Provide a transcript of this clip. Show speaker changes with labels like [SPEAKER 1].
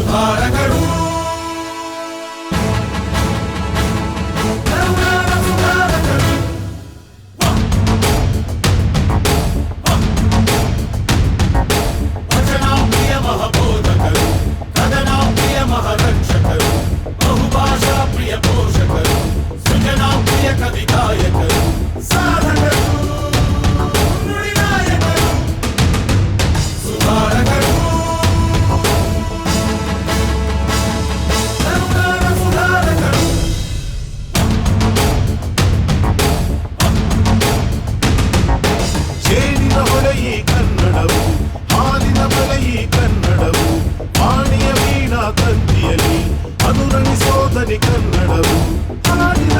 [SPEAKER 1] ಸುಧಾರಕರು ವಚನಾಪ್ರಿಯ ಮಹಬೋಧಕರು ಕದನಾಪ್ರಿಯ ಮಹರಕ್ಷಕರು ಬಹುಭಾಷಾ ಪ್ರಿಯ ಪೋಷಕರು ಸೃಜನಾಪ್ರಿಯ ಕವಿಗಾಯಕರು ಸಾಧಕರು ನುಡಿನಾಯಕರು ಸುಧಾರಕರು ಕರುನಾಡ ಸುಧಾರಕರು
[SPEAKER 2] ಜೇನಿನ ಹೊಳೆಯಿ ಕನ್ನಡವು ಹಾಲಿನ ಬಲೆಯಿ ಕನ್ನಡವು ವಾಣಿಯ ವೀಣಾ ತಂತಿಯಲಿ ಅನುರಣಿಸೋದನಿ ಕನ್ನಡವು ಹಾಡಿದ